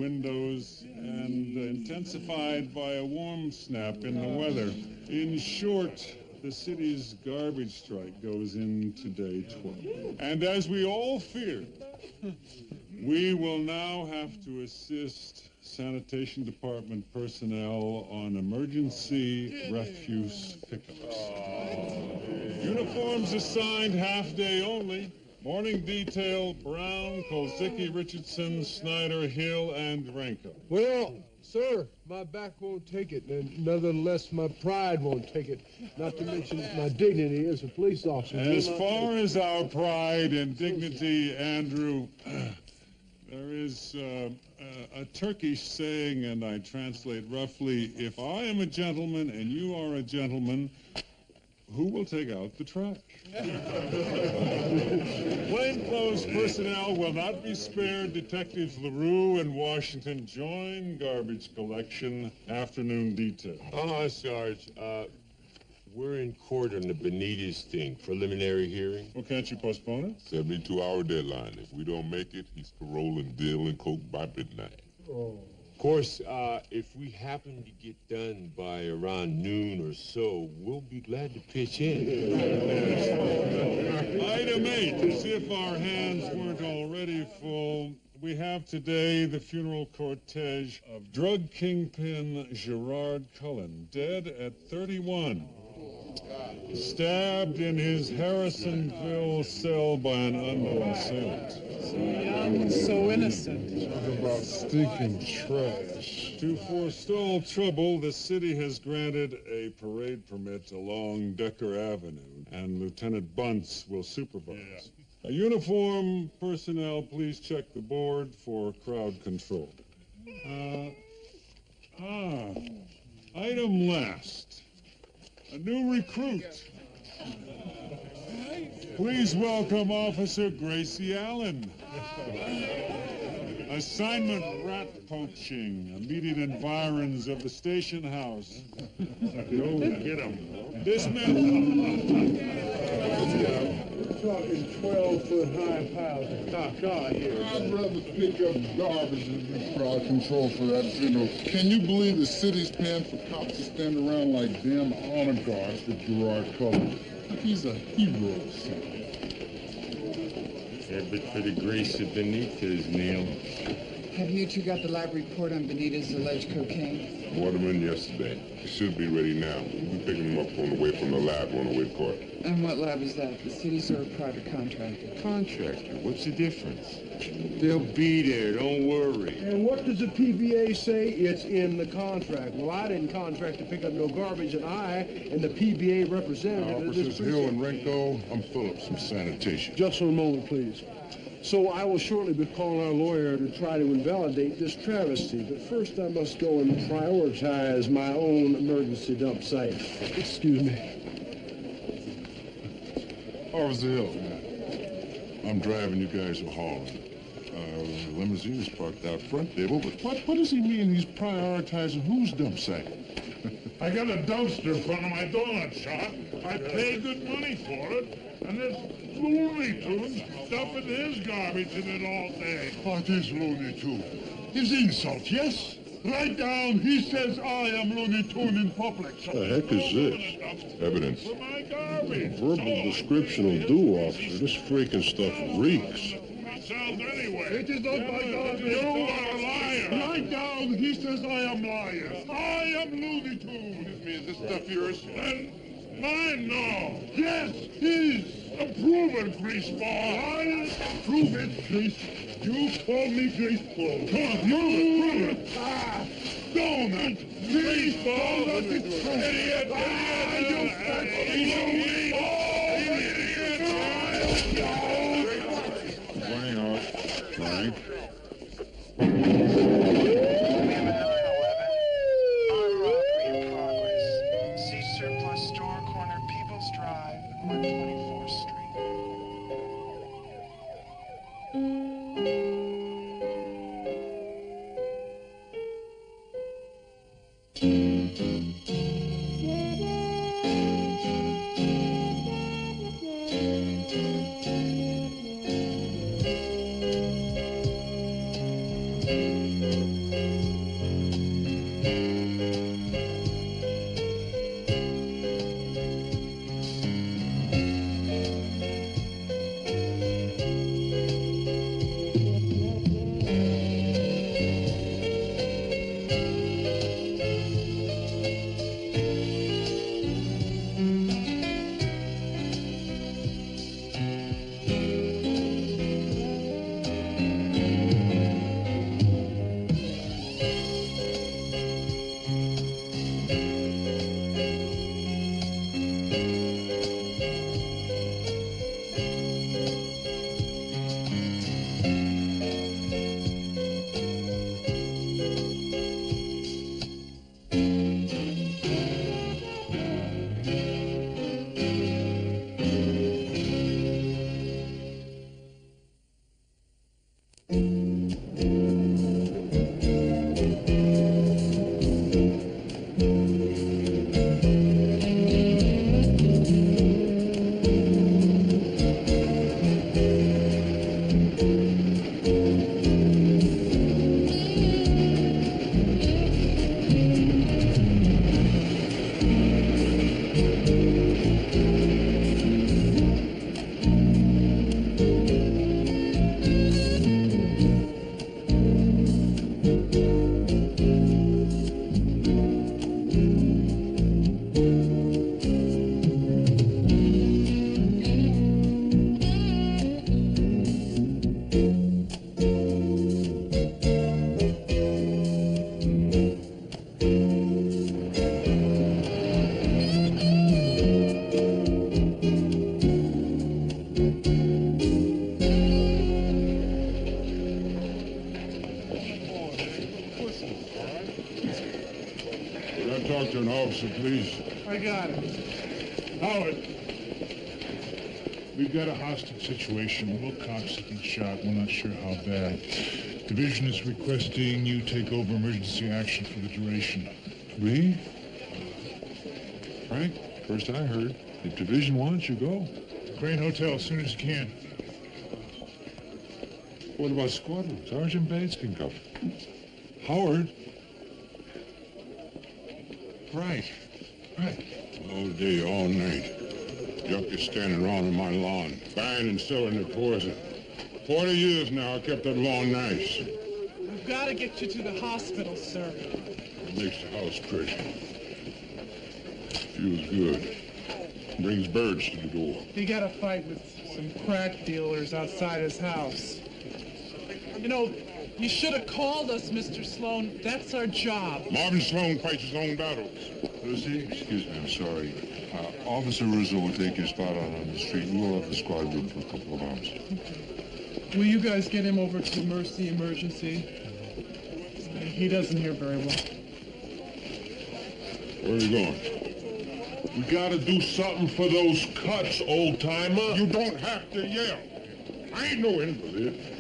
windows and intensified by a warm snap in the weather. In short, the city's garbage strike goes into day 12. And as we all feared, we will now have to assist sanitation department personnel on emergency refuse pickups. Uniforms assigned half day only. Morning detail, Brown, Kolzicki, Richardson, Snyder, Hill, and Renko. Well, sir, my back won't take it, and nonetheless, my pride won't take it, not to mention my dignity as a police officer. As far as our pride and dignity, Andrew, there is a Turkish saying, and I translate roughly, if I am a gentleman and you are a gentleman, who will take out the trash? Plainclothes personnel will not be spared. Detectives LaRue and Washington join garbage collection afternoon detail. Sarge, we're in court on the Benitez thing, preliminary hearing. Well, can't you postpone it? 72-hour deadline. If we don't make it, he's paroling Dill and Coke by midnight. Oh. Of course, if we happen to get done by around noon or so, we'll be glad to pitch in. Item 8, as if our hands weren't already full, we have today the funeral cortege of drug kingpin Gerard Cullen, dead at 31. Stabbed in his Harrisonville cell by an unknown assailant. So young, so innocent. Talk about stinking trash. To forestall trouble, the city has granted a parade permit along Decker Avenue, and Lieutenant Bunce will supervise. Uniform personnel, please check the board for crowd control. Item last. A new recruit. Please welcome Officer Gracie Allen. Assignment rat poaching, immediate environs of the station house. Go get him. Dismiss. We're talking 12-foot-high piles of caca here. I'd rather pick up garbage than do crowd control for that funeral. Can you believe the city's paying for cops to stand around like damn honor guards for Gerard Cullen? He's a hero or something. Yeah, but for the grace of Benitez, Neil. Have you two got the lab report on Benitez's alleged cocaine? Brought him in yesterday. He should be ready now. We'll be picking him up on the way from the lab on the way to court. And what lab is that? The city's or a private contractor? Contractor, what's the difference? They'll be there, don't worry. And what does the PBA say? It's in the contract. Well, I didn't contract to pick up no garbage, and I and the PBA representative... Officers Hill and Renko, I'm Phillips from sanitation. Just for a moment, please. So I will shortly be calling our lawyer to try to invalidate this travesty. But first I must go and prioritize my own emergency dump site. Excuse me. Officer Hill, I'm driving, you guys are hauling. Limousine is parked out front there, but what does he mean he's prioritizing whose dump site? I got a dumpster in front of my donut shop. I pay good money for it, and there's Looney Tunes stuffing his garbage in it all day. What is Looney Tune? His insult, yes? Right down, he says I am Looney Tune in public. The heck is this? Evidence. For my garbage. Verbal description will do, officer. This freaking stuff reeks. It sounds anyway. It is not my garbage. You are a liar. Right down, he says I am liar. I am Looney Tune. Excuse me, is this stuff yours? Then mine, no. Yes, his. Prove it, greaseball. I'll prove it, Grease. You call me Greaseball. Come on, prove it. Ah, donut. Greaseball. Idiot. Idiot. You fat idiot. Flying off. Flying. We have a 911. Armed robbery in progress. See surplus store corner People's Drive on 24th Street. Talk to an officer, please. I got it. Howard. We've got a hostage situation. Wilcox has been shot. We're not sure how bad. Division is requesting you take over emergency action for the duration. Me? Frank, first I heard. If Division wants you, go. Crane Hotel as soon as you can. What about squadron? Sergeant Bates can cover. Howard? Right. All day, all night. Junkies standing around on my lawn, buying and selling their poison. 40 years now, I kept that lawn nice. We've got to get you to the hospital, sir. It makes the house pretty. Feels good. Brings birds to the door. He got a fight with some crack dealers outside his house. You know, you should have called us, Mr. Sloan. That's our job. Marvin Sloan fights his own battles. Lucy, excuse me, I'm sorry. Officer Rizzo will take your spot out on the street. We'll have the squad group for a couple of hours. Will you guys get him over to Mercy Emergency? He doesn't hear very well. Where are you going? We gotta do something for those cuts, old-timer. You don't have to yell. I ain't no invalid.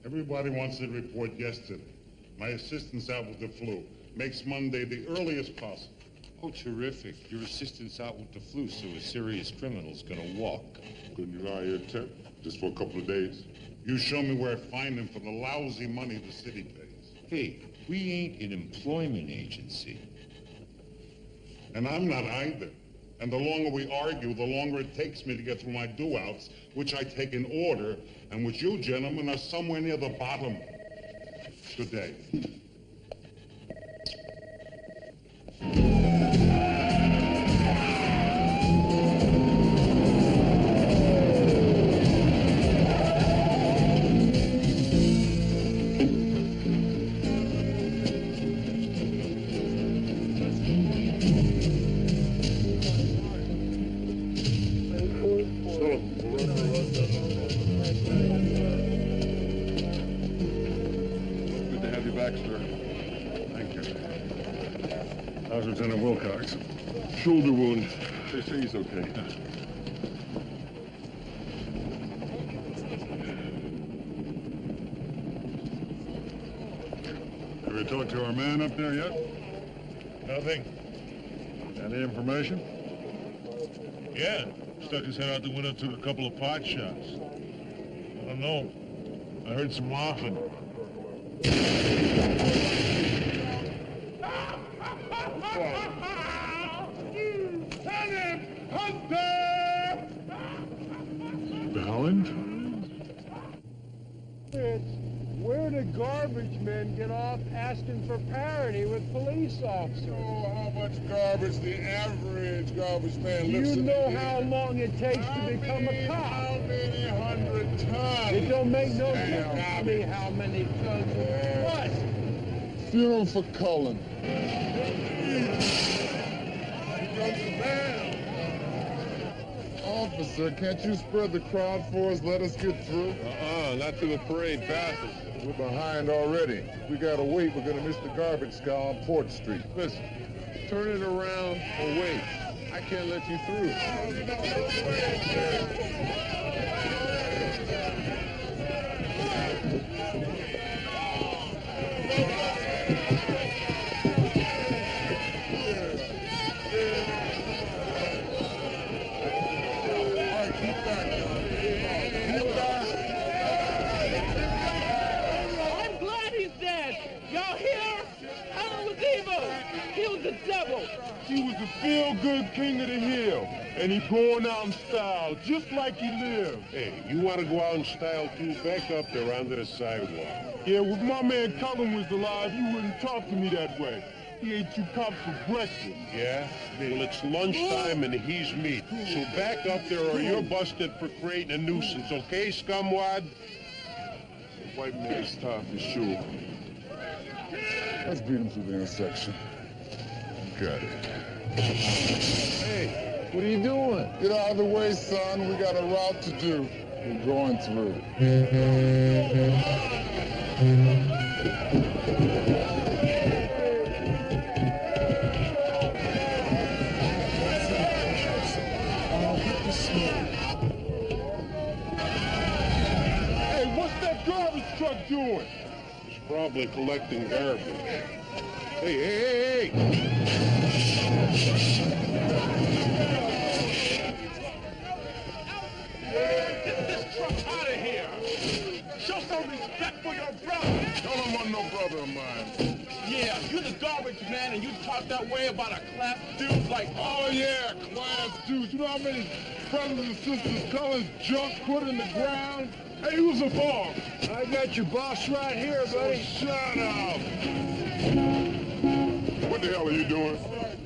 Everybody wants to report yesterday. My assistant's out with the flu. Makes Monday the earliest possible. Oh, terrific. Your assistant's out with the flu, so a serious criminal's gonna walk. Couldn't you lie here, Tep? Just for a couple of days? You show me where I find him for the lousy money the city pays. Hey, we ain't an employment agency. And I'm not either. And the longer we argue, the longer it takes me to get through my do-outs, which I take in order, and which you gentlemen are somewhere near the bottom. Good day. Good to have you back, sir. Thanks. Shoulder wound. They say he's okay. Have you talked to our man up there yet? Nothing. Any information? Yeah. Stuck his head out the window, took a couple of pot shots. I don't know. I heard some laughing. Where do garbage men get off asking for parity with police officers? Oh, how much garbage the average garbage man Do lifts you in know a how year? long it takes to become a cop? How many hundred tons? It don't make no Damn difference to me how many tons. What? Funeral for Cullen. Officer, can't you spread the crowd for us? Let us get through. Not till the parade passes. We're behind already. We gotta wait. We're gonna miss the garbage scow on Port Street. Listen, turn it around or wait. I can't let you through. I'm glad he's dead. Y'all hear? Hell was evil. He was the devil. He was the feel-good king of the hill, and he going out in style, just like he lived. Hey, you want to go out in style too? Back up there onto the sidewalk. Yeah, if my man Cullen was alive, he wouldn't talk to me that way. He ate you cops for breakfast. Yeah? Well, it's lunchtime and he's meat. So back up there or you're busted for creating a nuisance, okay, scumwad? The white man's top is sure. Let's beat him through the intersection. Got it. Hey, what are you doing? Get out of the way, son. We got a route to do. We're going through. Hey, what's that garbage truck doing? He's probably collecting garbage. Hey! Get this truck out of here! Show some respect for your brother! Tell him I'm no brother of mine. Yeah, you're the garbage man and you talk that way about a class dude like... Oh, yeah, class dudes. You know how many brothers and sisters Cullen's junk put in the ground? Hey, who's the boss? I got your boss right here, buddy. Shut up! What the hell are you doing?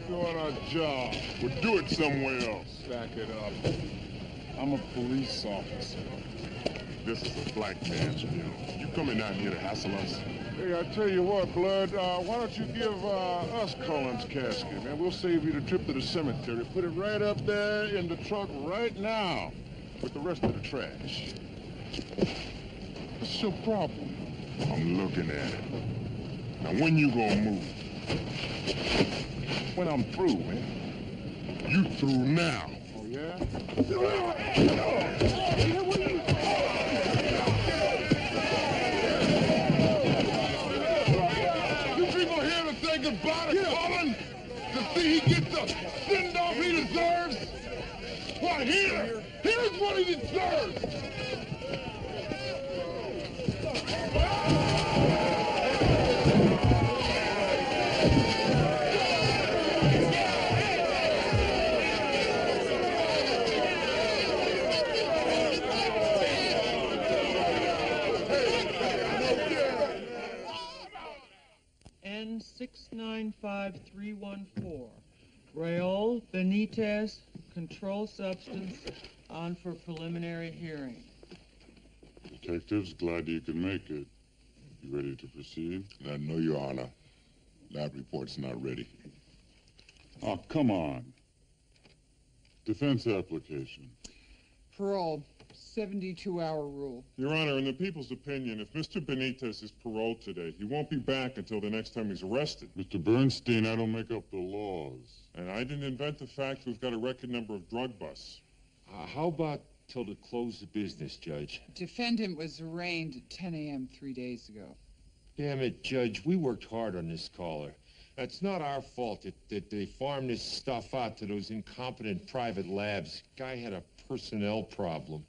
Doing our job. We'll do it somewhere else. Back it up. I'm a police officer. This is a black man's funeral. You coming out here to hassle us? Hey, I tell you what, Blood, why don't you give us Cullen's casket, man? We'll save you the trip to the cemetery. Put it right up there in the truck right now with the rest of the trash. What's your problem? I'm looking at it. Now, when you gonna move? When I'm through, man. You through now. Oh, yeah? You people here to say goodbye to Cullen? To see he gets the send-off he deserves? What, here? Here's what he deserves! N695314. Raul Benitez, controlled substance, on for preliminary hearing. Detectives, glad you could make it. You ready to proceed? No, Your Honor. Lab report's not ready. Oh, come on. Defense application. Parole. 72-hour rule. Your Honor, in the people's opinion, if Mr. Benitez is paroled today, he won't be back until the next time he's arrested. Mr. Bernstein, I don't make up the laws. And I didn't invent the fact we've got a record number of drug busts. How about till the close of business, Judge? Defendant was arraigned at 10 a.m. 3 days ago. Damn it, Judge, we worked hard on this caller. It's not our fault that they farmed this stuff out to those incompetent private labs. Guy had a personnel problem.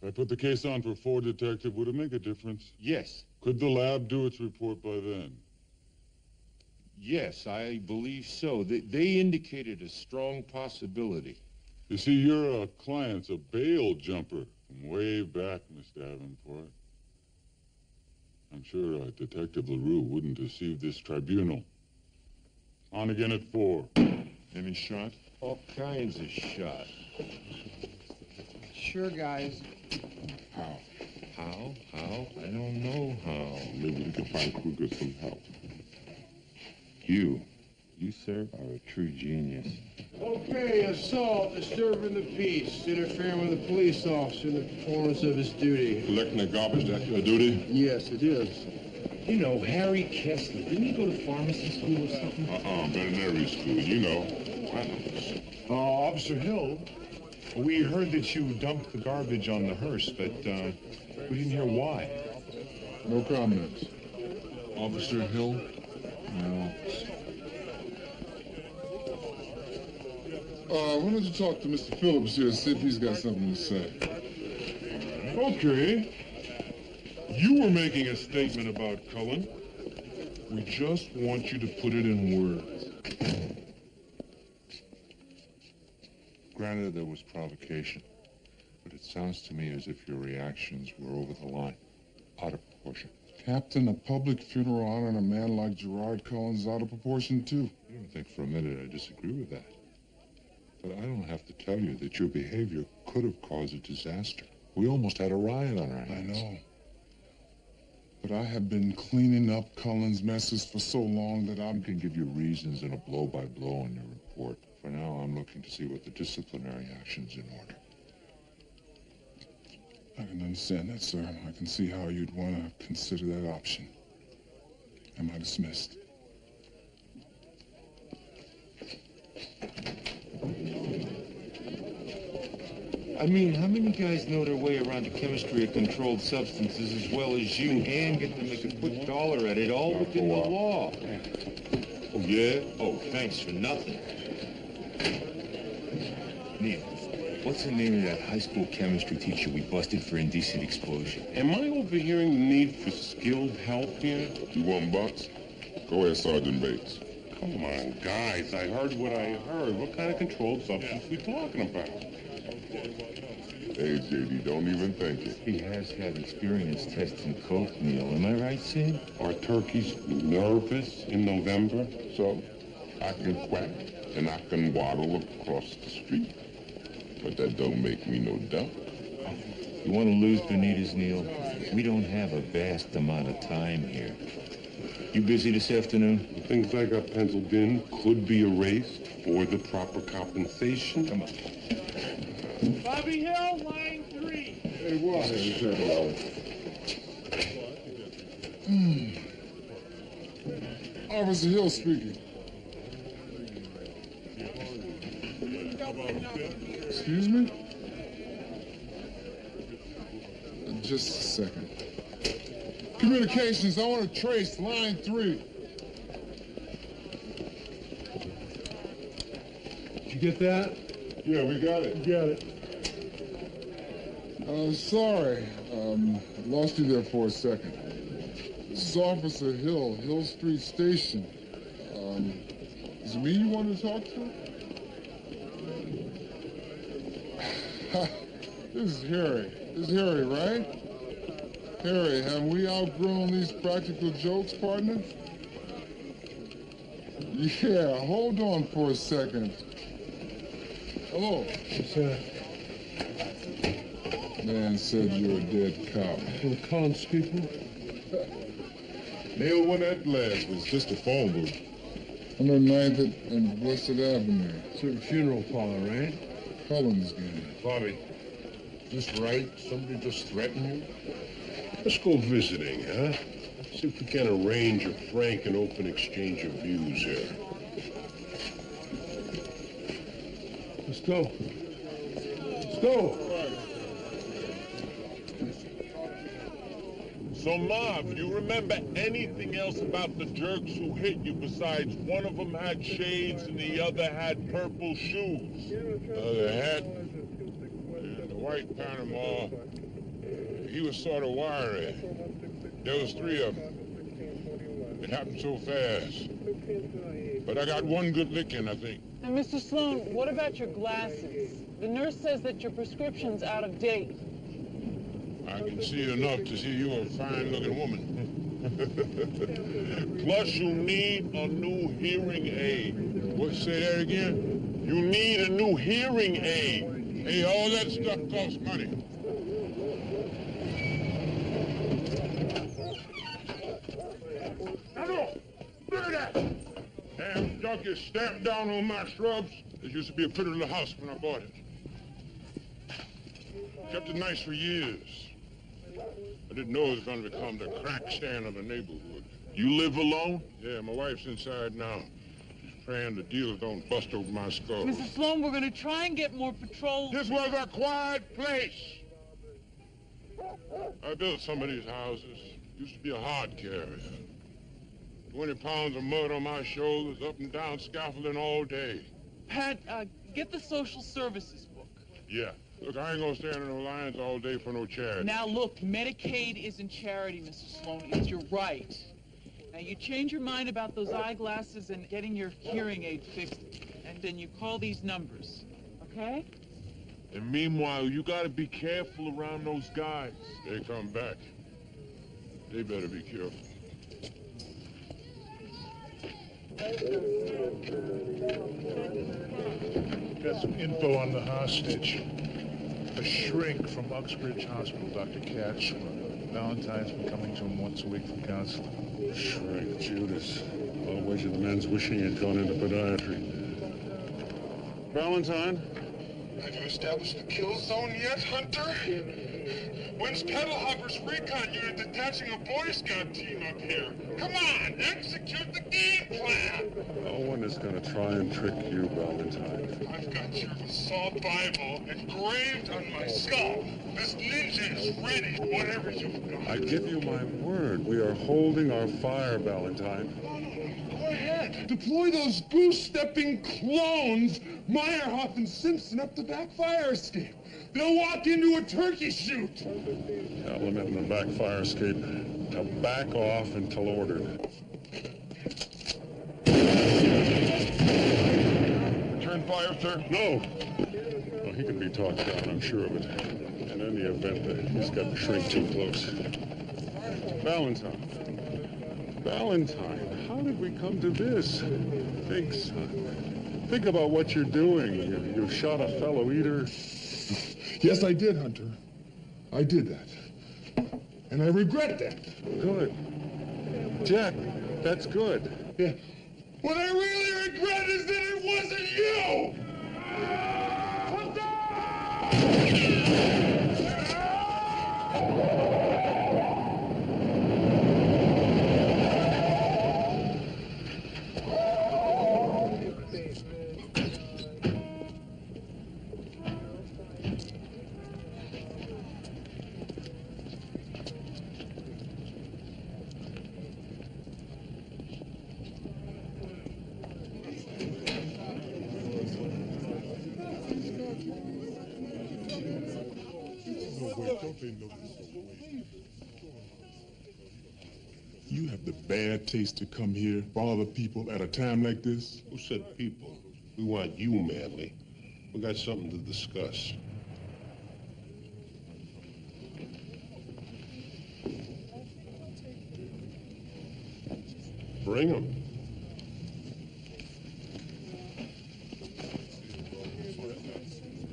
I put the case on for 4, Detective. Would it make a difference? Yes. Could the lab do its report by then? Yes, I believe so. They indicated a strong possibility. You see, your client's a bail jumper from way back, Miss Davenport. I'm sure Detective LaRue wouldn't deceive this tribunal. On again at 4. Any shot? All kinds of shot. Sure, guys. How? How? I don't know how. Maybe we can find Kruger some help. You, sir, are a true genius. Okay, assault, disturbing the peace, interfering with a police officer in the performance of his duty. Collecting the garbage, that's your duty? Yes, it is. You know, Harry Kessler, didn't he go to pharmacy school or something? Veterinary school, you know. Officer Hill, we heard that you dumped the garbage on the hearse, but we didn't hear why. No comments. Officer Hill? No. Why don't you talk to Mr. Phillips here and see if he's got something to say? Okay. You were making a statement about Cullen. We just want you to put it in words. Granted, there was provocation, but it sounds to me as if your reactions were over the line, out of proportion. Captain, a public funeral honoring a man like Gerard Cullen's out of proportion, too. I don't think for a minute I disagree with that. But I don't have to tell you that your behavior could have caused a disaster. We almost had a riot on our hands. I know. But I have been cleaning up Cullen's messes for so long that I can give you reasons and a blow-by-blow on your report. For now, I'm looking to see what the disciplinary action's in order. I can understand that, sir. I can see how you'd want to consider that option. Am I dismissed? I mean, how many guys know their way around the chemistry of controlled substances as well as you and get to make a quick dollar at it, all within the law? Oh, yeah? Oh, thanks for nothing. Neil, what's the name of that high school chemistry teacher we busted for indecent exposure? Am I overhearing the need for skilled help here? You want bucks? Go ahead, Sergeant Bates. Come on, guys, I heard what I heard. What kind of controlled substance we talking about? Hey, JD, don't even think it. He has had experience testing coke, Neil. Am I right, Sid? Are turkeys nervous in November? So I can quack and I can waddle across the street. But that don't make me no dump. You want to lose Benitez, Neil? We don't have a vast amount of time here. You busy this afternoon? The things I got penciled in could be erased for the proper compensation. Come on. Bobby Hill, line 3. Hey, what? Officer Hill speaking. Excuse me? Just a second. Communications, I want to trace line 3. Did you get that? Yeah, we got it. Got it. Sorry. Lost you there for a second. This is Officer Hill, Hill Street Station. Is it me you want to talk to? This is Harry. This is Harry, right? Harry, have we outgrown these practical jokes, partner? Yeah, hold on for a second. Hello. Man said you're a dead cop. For the Collins people? Neil won that last. It's just a phone booth. 109th and Blessed Avenue. It's a funeral parlor, right? Cullen's game. Bobby, this right? Somebody just threatened you? Let's go visiting, huh? See if we can arrange a frank and open exchange of views here. Let's go. Let's go. So, Mom, you remember anything else about the jerks who hit you besides one of them had shades and the other had purple shoes? The hat? And the white Panama, he was sort of wiry. There was 3 of them. It happened so fast. But I got one good licking, I think. And Mr. Sloan, what about your glasses? The nurse says that your prescription's out of date. I can see enough to see you're a fine-looking woman. Plus, you need a new hearing aid. What, say that again? You need a new hearing aid. Hey, all that stuff costs money. Look at that! Damn duck is stamped down on my shrubs. There used to be a pretty little house when I bought it. Kept it nice for years. I didn't know it was going to become the crack stand of the neighborhood. You live alone? Yeah, my wife's inside now. She's praying the dealers don't bust over my skull. Mrs. Sloan, we're going to try and get more patrol. This was a quiet place. I built some of these houses. Used to be a hard carrier. 20 pounds of mud on my shoulders, up and down scaffolding all day. Pat, get the social services book. Yeah. Look, I ain't gonna stand in no lines all day for no charity. Now look, Medicaid isn't charity, Mr. Sloan. It's your right. Now you change your mind about those eyeglasses and getting your hearing aid fixed, and then you call these numbers, okay? And meanwhile, you gotta be careful around those guys. They come back. They better be careful. Got some info on the hostage. A shrink from Uxbridge Hospital, Dr. Katz. Valentine's been coming to him once a week for counseling. Shrink, Judas. I'll wager the man's wishing he'd gone into podiatry. Valentine? Have you established the kill zone yet, Hunter? When's Pedal Hopper's recon unit detaching a Boy Scout team up here? Come on, execute the game plan! No one is going to try and trick you, Valentine. I've got your assault Bible engraved on my skull. This ninja is ready, whatever you've got. I give you my word. We are holding our fire, Valentine. Go ahead. Deploy those goose-stepping clones, Meyerhoff and Simpson, up the back fire escape. They'll walk into a turkey shoot. Tell them in the back fire escape to back off until ordered. Return fire, sir? No. Well, he can be talked down, I'm sure of it. In any event, he's got to shrink too close. Valentine. Valentine, how did we come to this? Think, son. Think about what you're doing. You shot a fellow eater. Yes, I did, Hunter. I did that. And I regret that. Good. Jack, that's good. Yeah. What I really regret is that it wasn't you! You have the bad taste to come here, bother people at a time like this? Who said people? We want you, Manley. We got something to discuss. Bring him.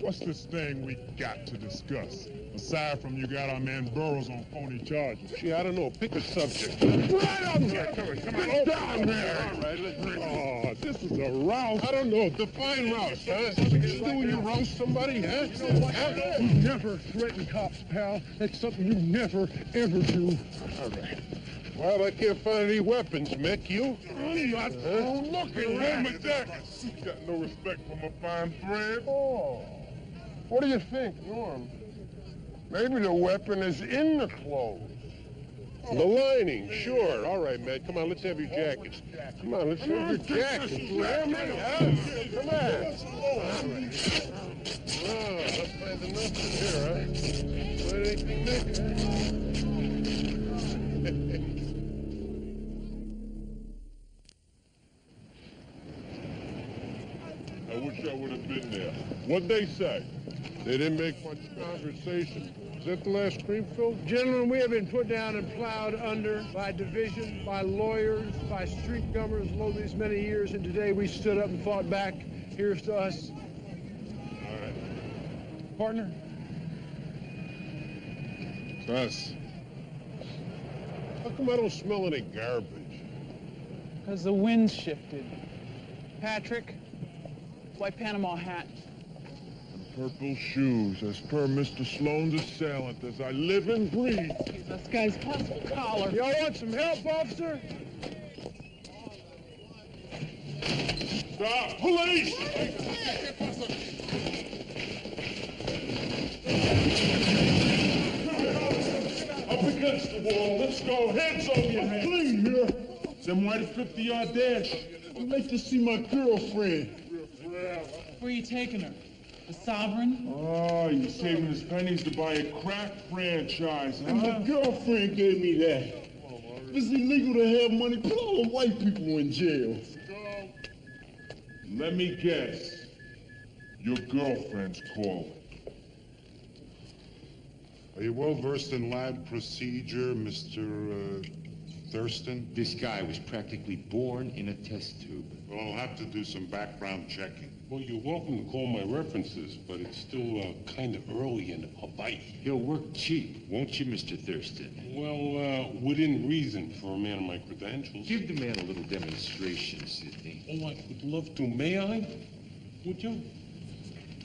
What's this thing we got to discuss? Aside from you got our man Burroughs on phony charges. Gee, I don't know. Pick a subject. Right on there! Come on, get down there! All right, let's bring Oh, this is a rouse. I don't know. Define rouse, huh? What you do when you rouse somebody, huh? You never threaten cops, pal. That's something you never, ever do. All right. Well, I can't find any weapons, Mick. You? I'm not looking. Remember that. Got no respect for my fine friend. Oh. What do you think, Norm? Maybe the weapon is in the clothes. The lining, sure. All right, man. Come on, let's have your jackets. Come on, let's have your jackets. You hear me? Huh? Come on. All right. Oh, let's find enough in here, huh? Find anything, Nick? I wish I would have been there. What'd they say? They didn't make much conversation. Is that the last cream fill? Gentlemen, we have been put down and plowed under by division, by lawyers, by street gummers all these many years, and today we stood up and fought back. Here's to us. All right. Partner? It's us. How come I don't smell any garbage? Because the wind shifted. Patrick, white Panama hat. Purple shoes, as per Mr. Sloan's assailant, as I live and breathe. This guy's possible collar. Y'all want some help, officer? Stop! Police! Up against the wall. Let's go. Hands over your head. Clean here. Some white 50-yard dash. I'd like to see my girlfriend. Where are you taking her? The Sovereign? Oh, you're saving his pennies to buy a crack franchise, huh? And my girlfriend gave me that. If it's illegal to have money, put all the white people in jail. Let me guess. Your girlfriend's calling. Are you well versed in lab procedure, Mr. Thurston? This guy was practically born in a test tube. Well, I'll have to do some background checking. Well, you're welcome to call my references, but it's still kind of early and I'll bite. He'll work cheap, won't you, Mr. Thurston? Well, within reason for a man of my credentials. Give the man a little demonstration, Sidney. Oh, I would love to. May I? Would you?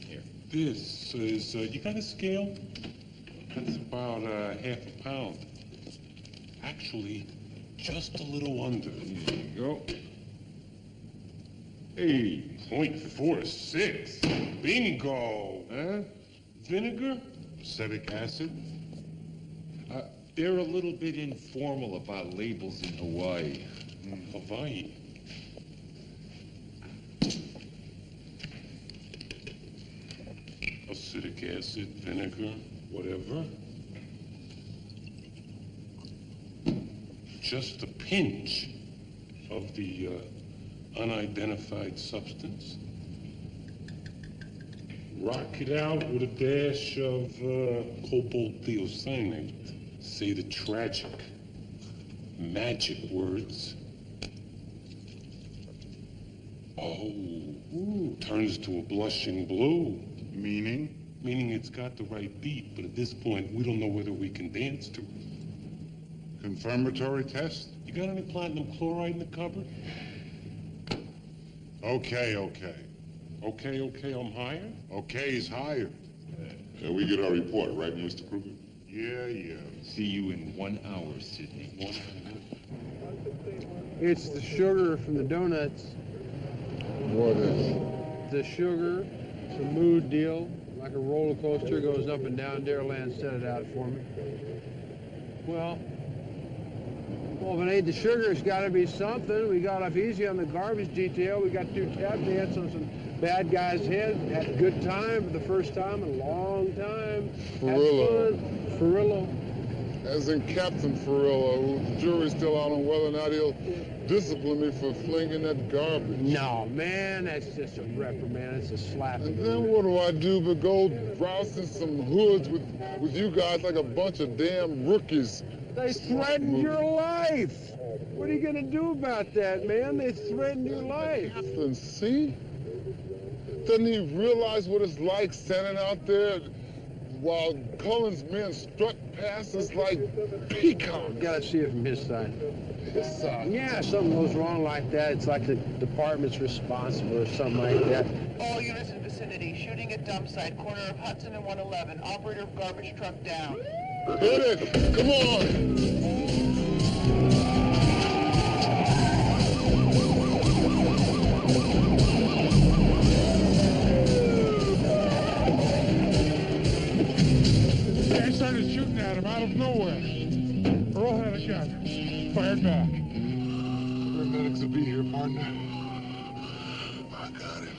Here. This is, you got a scale? That's about half a pound. Actually, just a little under. There you go. Hey, 0.46. Bingo. Huh? Vinegar? Acetic acid? They're a little bit informal about labels in Hawaii. Hawaii. Acetic acid, vinegar, whatever. Just a pinch of the unidentified substance. Rock it out with a dash of cobalt thiocyanate. Say the tragic, magic words. Oh, turns to a blushing blue. Meaning? Meaning it's got the right beat, but at this point, we don't know whether we can dance to it. Confirmatory test? You got any platinum chloride in the cupboard? Okay. Okay, I'm hired. Okay's hired. We get our report, right, Mr. Kruger? Yeah. See you in 1 hour, Sidney. It's the sugar from the donuts. What is? The sugar, it's a mood deal. Like a roller coaster goes up and down. Dairyland set it out for me. Well, if it ain't the sugar, it's got to be something. We got off easy on the garbage detail. We got to do tap dance on some bad guy's head. Had a good time for the first time in a long time. Furillo. Furillo. As in Captain Furillo, who the jury's still out on whether or not he'll discipline me for flinging that garbage. No, man, that's just a reprimand. It's a slap. And then what do I do but go rousing some hoods with you guys like a bunch of damn rookies? They threatened your life. What are you going to do about that, man? They threatened your life. And see? Doesn't he realize what it's like standing out there while Cullen's men strut past us like peacocks? You gotta see it from his side. His side? Yeah, if something goes wrong like that, it's like the department's responsible or something like that. All units in vicinity, shooting at dump site, corner of Hudson and 111. Operator of garbage truck down. Hit it! Come on! They started shooting at him out of nowhere. Earl had a gun. Fired back. Paramedics will be here, partner. I got him.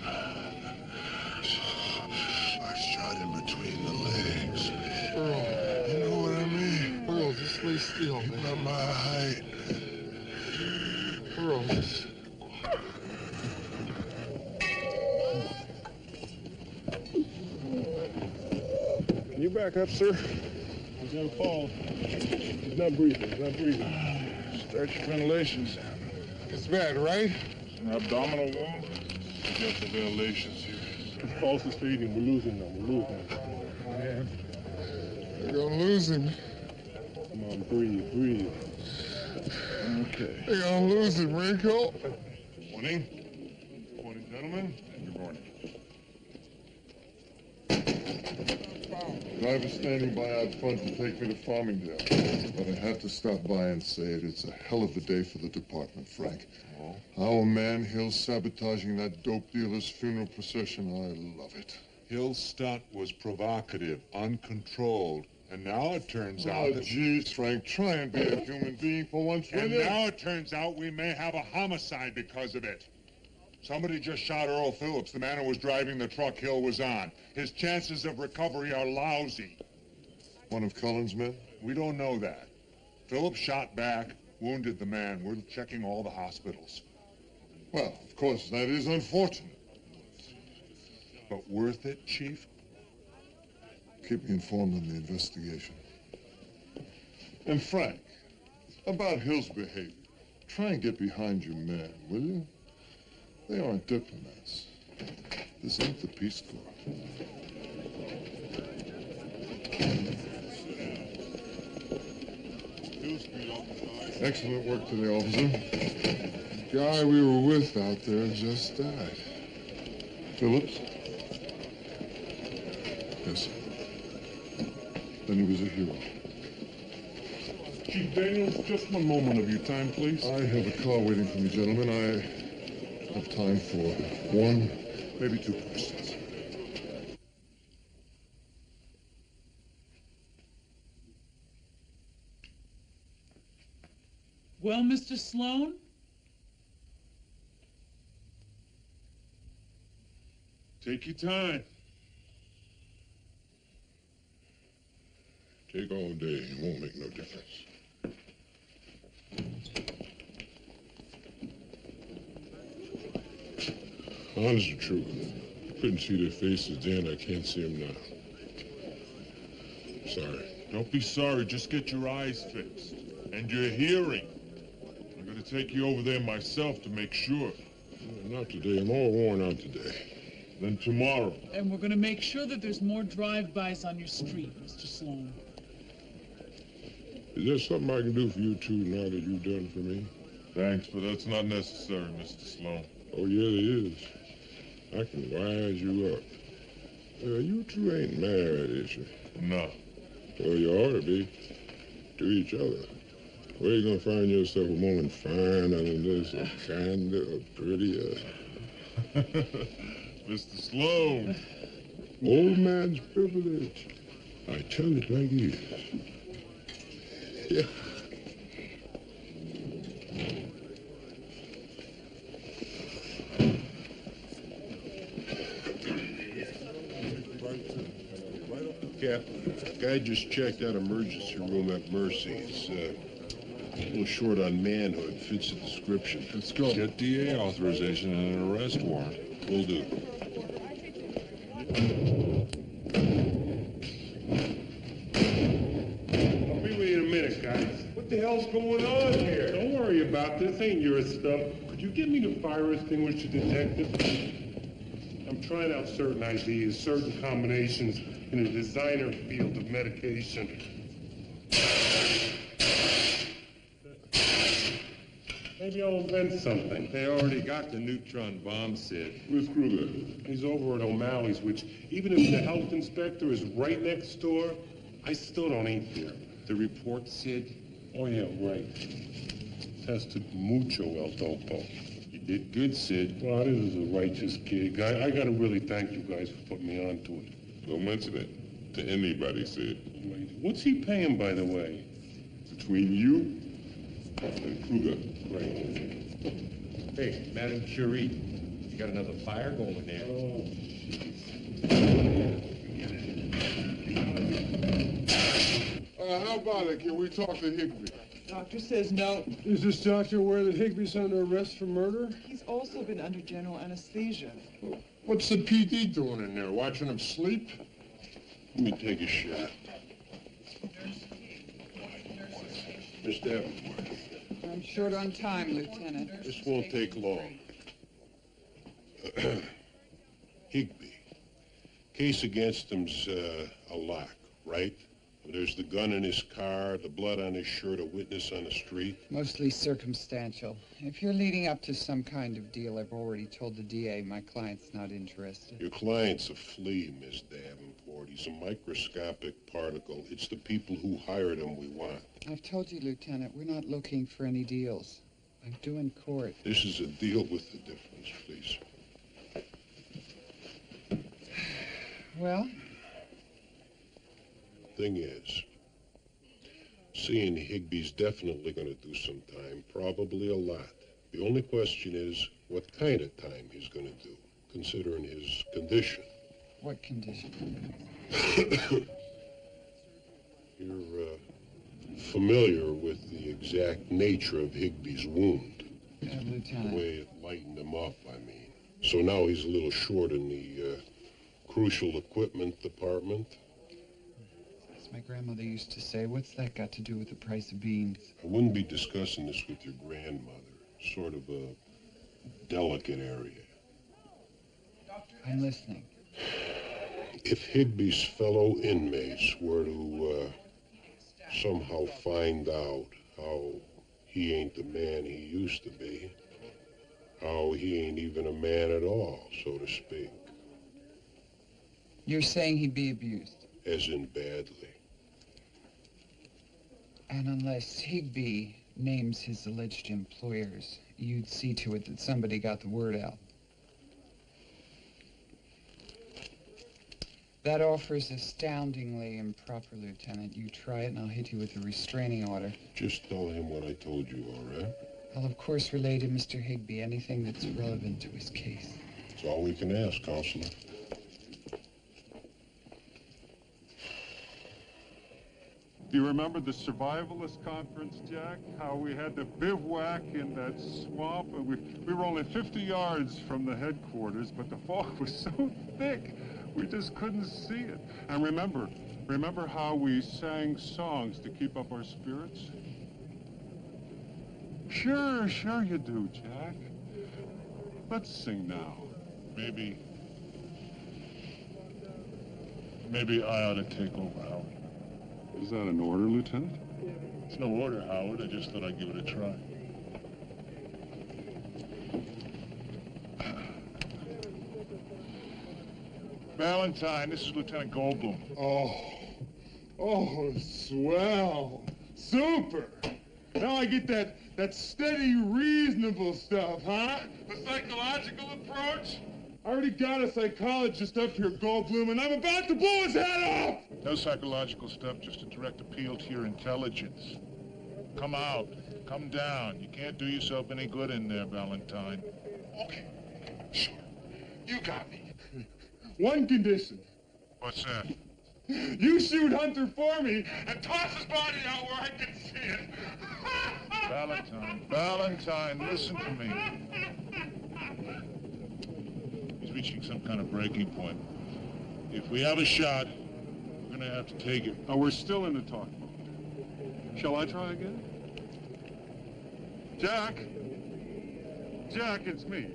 I shot him between the legs. Earl, You know what I mean? Earl, just lay still, man. Not my height. Earl, just... Can you back up, sir? He's gonna fall. He's not breathing. He's not breathing. Start your ventilations. It's bad, right? An abdominal wound. You got the ventilations here. His pulse is fading. We're losing them. We're losing them. Man, we're gonna lose him. Come on, breathe, breathe. Okay. They're gonna lose him, Wrinkle. Morning. Morning, gentlemen. Good morning. Driver standing by out front to take me to Farmingdale. But I had to stop by and say it. It's a hell of a day for the department, Frank. Our man Hill sabotaging that dope dealer's funeral procession. I love it. Hill's stunt was provocative, uncontrolled, and now it turns out Oh, that... geez, Frank, try and be a human being for once, will And you? now it turns out we may have a homicide because of it. Somebody just shot Earl Phillips, the man who was driving the truck Hill was on. His chances of recovery are lousy. One of Cullen's men? We don't know that. Phillips shot back, wounded the man. We're checking all the hospitals. Well, of course, that is unfortunate. But worth it, Chief? Keep me informed on the investigation. And Frank, about Hill's behavior, try and get behind your men, will you? They aren't diplomats. This ain't the Peace Corps. Excellent work today, officer. The guy we were with out there just died. Phillips? Yes, sir. Then he was a hero. Chief Daniels, just one moment of your time, please. I have a car waiting for me, gentlemen. I have time for one, maybe two questions. Well, Mr. Sloan? Take your time. Take all day. It won't make no difference. Honest and true. Couldn't see their faces then. I can't see them now. Sorry. Don't be sorry. Just get your eyes fixed. And your hearing. I'm going to take you over there myself to make sure. Not today. I'm all worn out today. Then tomorrow. And we're going to make sure that there's more drive-bys on your street, Mr. Sloan. Is there something I can do for you two now that you've done for me? Thanks, but that's not necessary, Mr. Sloan. Oh, yeah, there is. I can wise you up. You two ain't married, is you? No. Well, you ought to be. To each other. Where you gonna find yourself a woman finer than this, or kinder, or prettier? Mr. Sloan. Old man's privilege. I tell it like it is. Yeah. Cap, guy just checked out emergency room at Mercy's. A little short on manhood. Fits the description. Let's go. Get DA authorization and an arrest warrant. Will do. I'll be with you in a minute, guys. What the hell's going on here? Don't worry about this. Ain't your stuff. Could you get me the fire extinguisher, detective? I'm trying out certain ideas, certain combinations in the designer field of medication. Maybe I'll invent something. They already got the neutron bomb, Sid. Where's Kruger? He's over at O'Malley's, which, even if the health inspector is right next door, I still don't eat there. The report, Sid? Oh, yeah, right. Tested mucho el topo. You did good, Sid. Well, this is a righteous gig. I gotta really thank you guys for putting me onto it. Don't mention it to anybody, Sid. What's he paying, by the way? Between you and Kruger. Right. Hey, Madame Curie, you got another fire going there. How about it? Can we talk to Higby? Doctor says no. Is this doctor aware that Higby's under arrest for murder? He's also been under general anesthesia. What's the PD doing in there? Watching him sleep? Let me take a shot. Miss Davenport. I'm short on time, Lieutenant. This won't take long. Higby. Case against him's a lock, right? There's the gun in his car, the blood on his shirt, a witness on the street. Mostly circumstantial. If you're leading up to some kind of deal, I've already told the DA my client's not interested. Your client's a flea, Miss Davenport. He's a microscopic particle. It's the people who hired him we want. I've told you, Lieutenant, we're not looking for any deals. I'm doing court. This is a deal with the difference, please. Well? Thing is, seeing Higby's definitely going to do some time, probably a lot. The only question is what kind of time he's going to do, considering his condition. What condition? You're familiar with the exact nature of Higby's wound. Lieutenant. The way it lightened him up, I mean. So now he's a little short in the crucial equipment department. As my grandmother used to say, what's that got to do with the price of beans? I wouldn't be discussing this with your grandmother. Sort of a delicate area. I'm listening. If Higby's fellow inmates were to somehow find out how he ain't the man he used to be, how he ain't even a man at all, so to speak. You're saying he'd be abused? As in badly. And unless Higby names his alleged employers, you'd see to it that somebody got the word out. That offer's astoundingly improper, Lieutenant. You try it and I'll hit you with a restraining order. Just tell him what I told you, all right? I'll of course relay to Mr. Higby anything that's relevant to his case. That's all we can ask, Counselor. Do you remember the survivalist conference, Jack? How we had to bivouac in that swamp? And we were only 50 yards from the headquarters, but the fog was so thick, we just couldn't see it. And remember how we sang songs to keep up our spirits? Sure you do, Jack. Let's sing now. Maybe I ought to take over, Howard. Is that an order, Lieutenant? It's no order, Howard. I just thought I'd give it a try. Valentine, this is Lieutenant Goldblum. Oh, swell. Super. Now I get that steady, reasonable stuff, huh? The psychological approach? I already got a psychologist up here, Goldblum, and I'm about to blow his head off! No psychological stuff, just a direct appeal to your intelligence. Come out. Come down. You can't do yourself any good in there, Valentine. Okay. Sure. You got me. One condition. What's that? You shoot Hunter for me and toss his body out where I can see it. Valentine, listen to me. He's reaching some kind of breaking point. If we have a shot, we're going to have to take it. Oh, we're still in the talk mode. Shall I try again? Jack, it's me.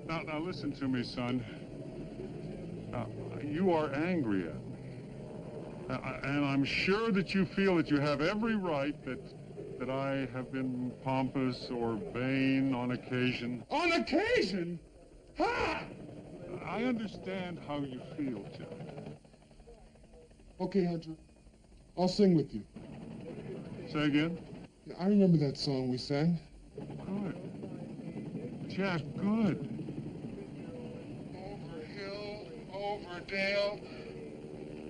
Now listen to me, son. You are angry at me. And I'm sure that you feel that you have every right that I have been pompous or vain on occasion. On occasion? Ha! I understand how you feel, Jack. Okay, Hunter. I'll sing with you. Say again? Yeah, I remember that song we sang. Good. Jack, good. Over hill, over dale.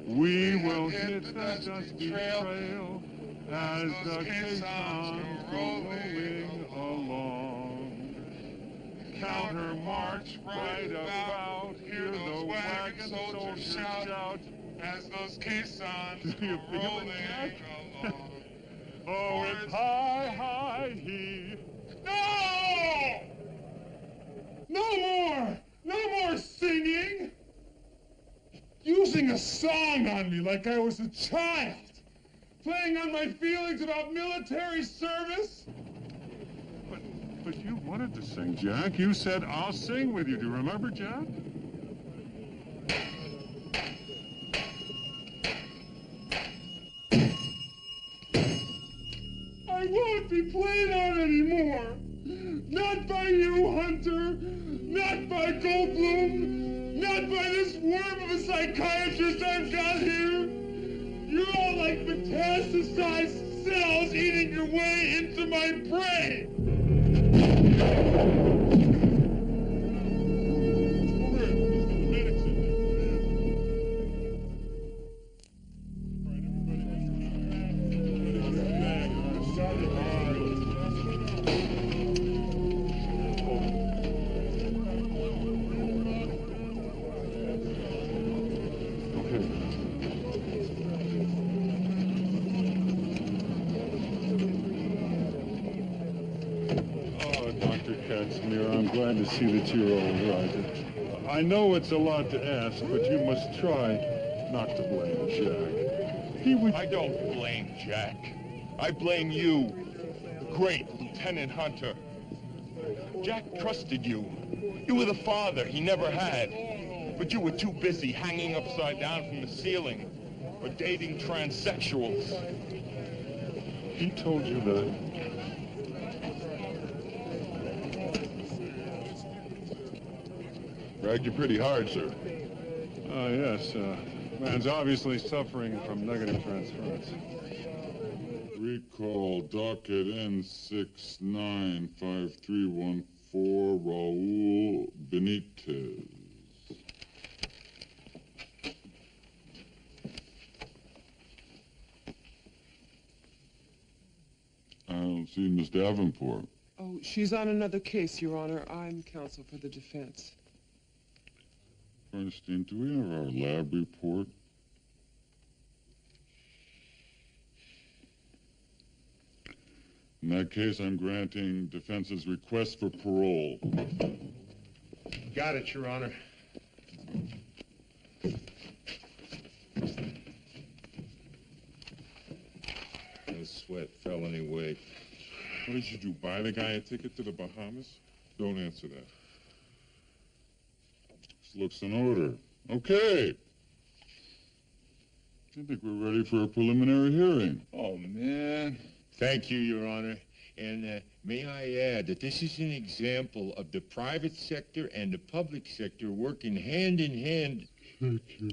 We will hit the dusty trail as the caissons go rolling along. Counter march right about, hear the wagon soldiers shout as those caissons Do you go feel it, rolling Jack? along. Oh, it's high, high, he. No! No more! No more singing! Using a song on me like I was a child! Playing on my feelings about military service? But you wanted to sing, Jack. You said, I'll sing with you. Do you remember, Jack? I won't be played on anymore! Not by you, Hunter! Not by Goldblum! Not by this worm of a psychiatrist I've got here! You're all like metastasized cells eating your way into my brain! I'm glad to see that you're all right. I know it's a lot to ask, but you must try not to blame Jack. I don't blame Jack. I blame you, the great Lieutenant Hunter. Jack trusted you. You were the father he never had. But you were too busy hanging upside down from the ceiling or dating transsexuals. He told you that? Dragged you pretty hard, sir. Yes. Man's obviously suffering from negative transference. Recall docket N695314 Raul Benitez. I don't see Miss Davenport. Oh, she's on another case, Your Honor. I'm counsel for the defense. Bernstein, do we have our lab report? In that case, I'm granting defense's request for parole. Got it, Your Honor. No sweat, felony weight. What did you do, buy the guy a ticket to the Bahamas? Don't answer that. This looks in order. Okay. I think we're ready for a preliminary hearing. Oh, man. Thank you, Your Honor. And may I add that this is an example of the private sector and the public sector working hand in hand. Thank you.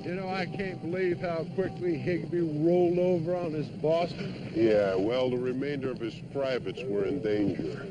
You know, I can't believe how quickly Higby rolled over on his boss. Yeah, well, the remainder of his privates were in danger.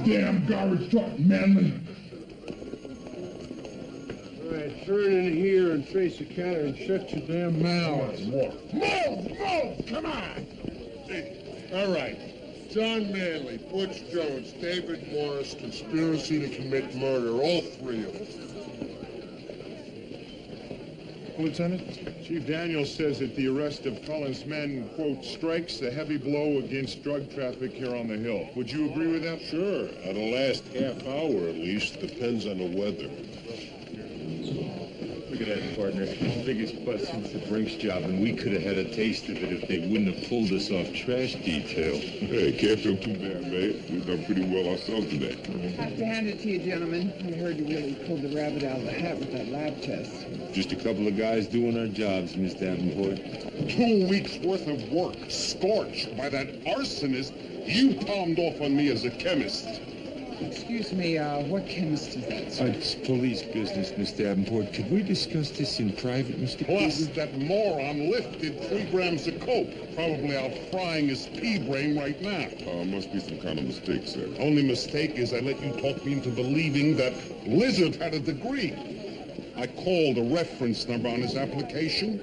Damn garbage truck, man. All right, turn in here and face the counter and shut your damn mouths. Move! Come on! All right. John Manley, Butch Jones, David Morris, conspiracy to commit murder, all three of them. Lieutenant, Chief Daniels says that the arrest of Collins' men, quote, strikes a heavy blow against drug traffic here on the Hill. Would you agree with that? Sure. That'll last half hour at least. Depends on the weather. Look at that, partner. Biggest bust since the Brinks job, and we could have had a taste of it if they wouldn't have pulled us off trash detail. Hey, can't feel too bad, mate. We've done pretty well ourselves today. Have to hand it to you, gentlemen. I heard you really pulled the rabbit out of the hat with that lab test. Just a couple of guys doing our jobs, Miss Davenport. 2 weeks' worth of work scorched by that arsonist you palmed off on me as a chemist. Excuse me, what chemist is that, sir? It's police business, Miss Davenport. Could we discuss this in private, Mr. Plus, Kruger? that moron lifted 3 grams of coke, probably out frying his pea brain right now. Must be some kind of mistake, sir. Only mistake is I let you talk me into believing that Lizard had a degree. I called a reference number on his application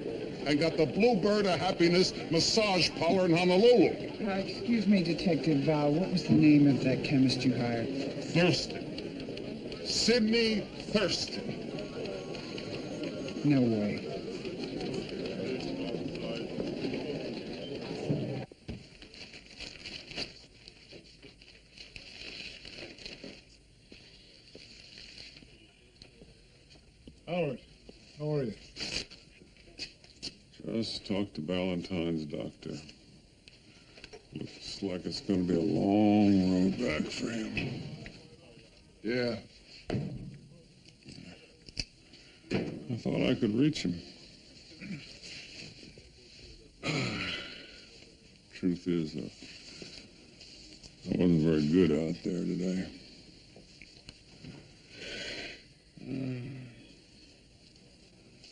and got the Bluebird of Happiness massage parlor in Honolulu. Excuse me, Detective, what was the name of that chemist you hired? Thurston. Sidney Thurston. No way. Howard, how are you? Just talked to Valentine's doctor. Looks like it's going to be a long road back for him. Yeah. I thought I could reach him. Truth is, I wasn't very good out there today.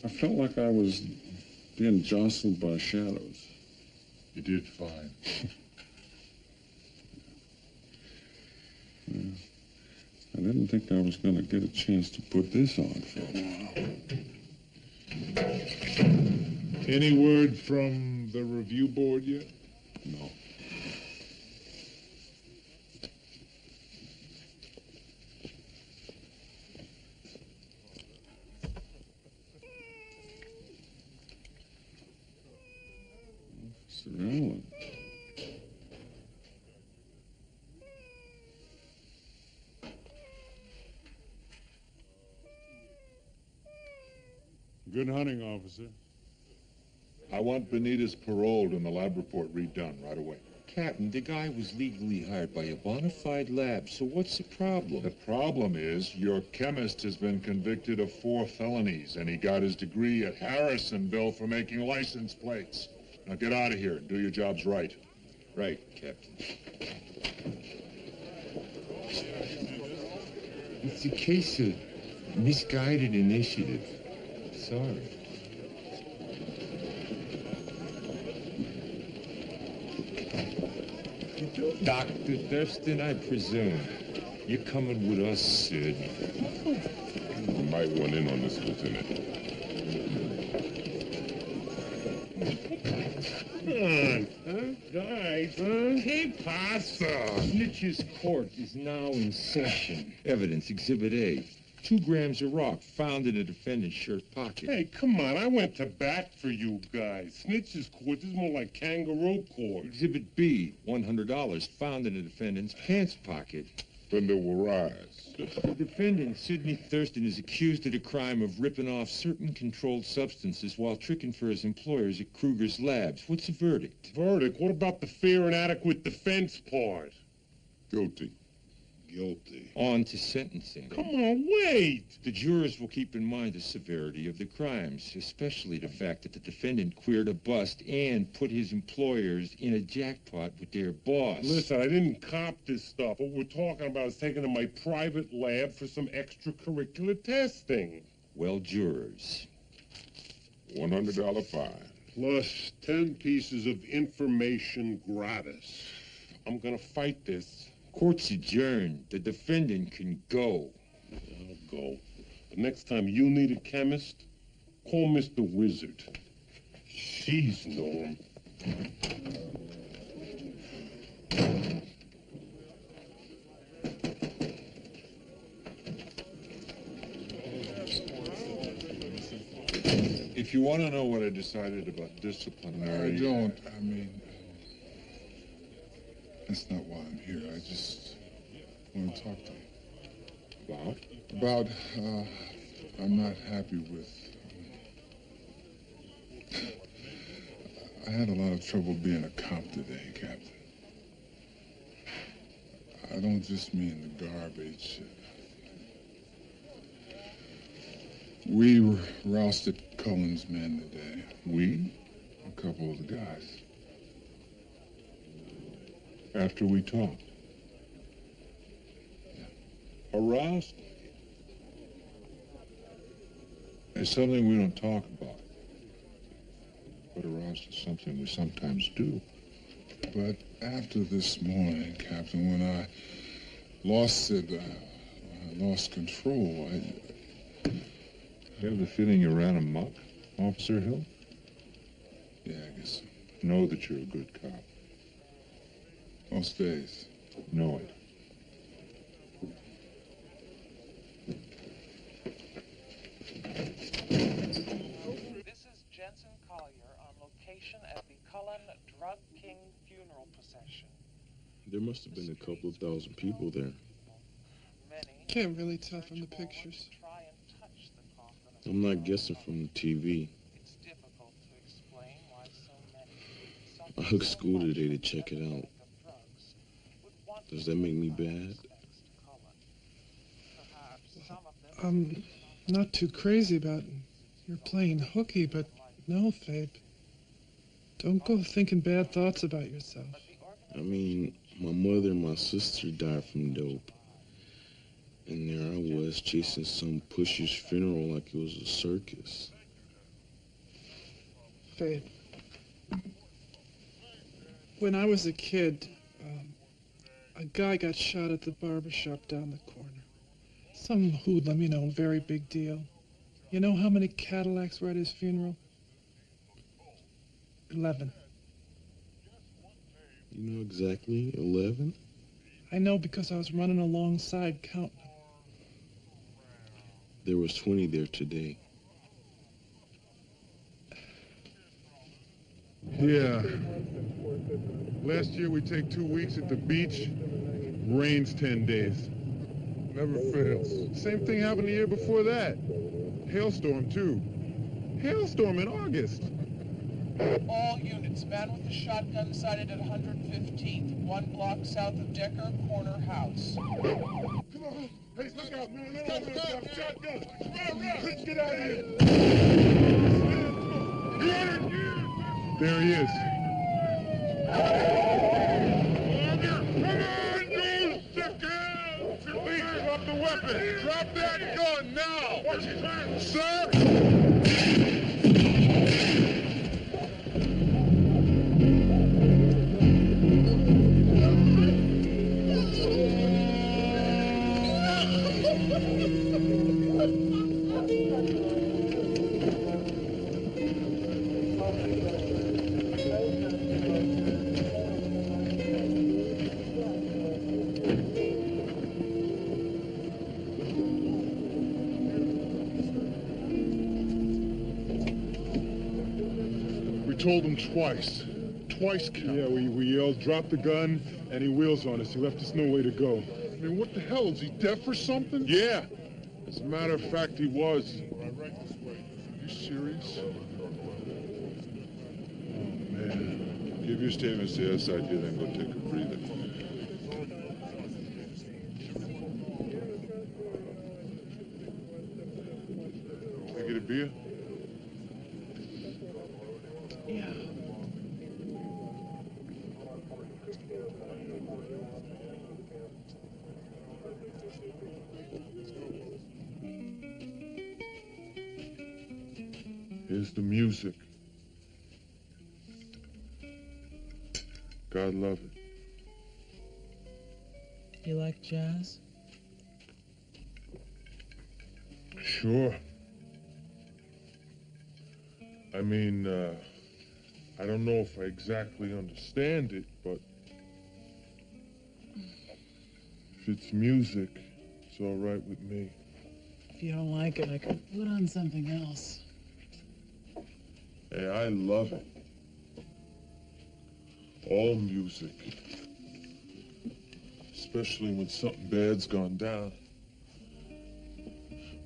I felt like I was being jostled by shadows. You did fine. Yeah. I didn't think I was going to get a chance to put this on for a while. Any word from the review board yet? No. Officer Allen. Good hunting, officer. I want Benitez paroled and the lab report redone right away. Captain, the guy was legally hired by a bona fide lab, so what's the problem? The problem is your chemist has been convicted of 4 felonies, and he got his degree at Harrisonville for making license plates. Now get out of here and do your jobs right. Right, Captain. It's a case of misguided initiative. Sorry. Dr. Thurston, I presume. You're coming with us, Sid. You might want in on this, Lieutenant. Come on, huh? Guys, huh? Que pasa? Snitch's court is now in session. Evidence, Exhibit A. 2 grams of rock found in the defendant's shirt pocket. Hey, come on. I went to bat for you guys. Snitch's court is more like kangaroo court. Exhibit B, $100 found in the defendant's pants pocket. Thunder will rise. The defendant, Sidney Thurston, is accused of the crime of ripping off certain controlled substances while tricking for his employers at Kruger's Labs. What's the verdict? Verdict? What about the fair and adequate defense part? Guilty. Guilty. On to sentencing. Come on, wait! The jurors will keep in mind the severity of the crimes, especially the fact that the defendant queered a bust and put his employers in a jackpot with their boss. Listen, I didn't cop this stuff. What we're talking about is taking to my private lab for some extracurricular testing. Well, jurors. $100 fine. Plus 10 pieces of information gratis. I'm gonna fight this. Court's adjourned. The defendant can go. I'll go. But next time you need a chemist, call Mr. Wizard. She's known. you want to know what I decided about disciplinary... I don't. I mean, that's not why I'm here. I just want to talk to you. About? About, I'm not happy with... I had a lot of trouble being a cop today, Captain. I don't just mean the garbage. We rousted Cullen's men today. We? A couple of the guys. After we talked? Yeah. Aroused? It's something we don't talk about. But aroused is something we sometimes do. But after this morning, Captain, when I lost it, I lost control. You have the feeling you ran amok, Officer Hill? Yeah, I guess so. Know that you're a good cop. Most days. Know it. This is Jensen Collier on location at the Cullen Drug King funeral procession. There must have been a couple of thousand people there. Can't really tell from the pictures. I'm not guessing from the TV. I hooked school today to check it out. Does that make me bad? I'm not too crazy about your playing hooky, but no, Fabe. Don't go thinking bad thoughts about yourself. I mean, my mother and my sister died from dope. And there I was, chasing some pusher's funeral like it was a circus. Fabe, when I was a kid, a guy got shot at the barber shop down the corner. Some hoodlum, you know, very big deal. You know how many Cadillacs were at his funeral? 11. You know exactly 11? I know because I was running alongside counting. There was 20 there today. Yeah. Last year we take 2 weeks at the beach. Rains 10 days. Never fails. Same thing happened the year before that. Hailstorm, too. Hailstorm in August. All units, man with a shotgun sighted at 115th, 1 block south of Decker Corner House. Come on. Hey, look out, man. Let's go. Shotgun. Let's get out of here. There he is. Please drop the weapon. Drop that gun now. Sir? Told him twice. Twice, Cal. Yeah, we yelled, drop the gun, and he wheels on us. He left us no way to go. I mean, what the hell? Is he deaf or something? Yeah. As a matter of fact, he was. Right this way. Are you serious? Oh, man. Give your statements to SID, then go take a breather. Can I get a beer? Yeah. Here's the music. God love it. You like jazz? Sure. I mean, I don't know if I exactly understand it, but if it's music, it's all right with me. If you don't like it, I could put on something else. Hey, I love it. All music. Especially when something bad's gone down.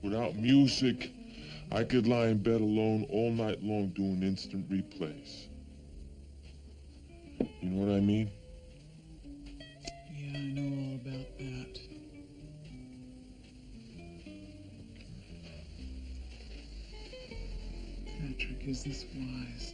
Without music, I could lie in bed alone all night long doing instant replays. You know what I mean? Yeah, I know all about that. Patrick, is this wise?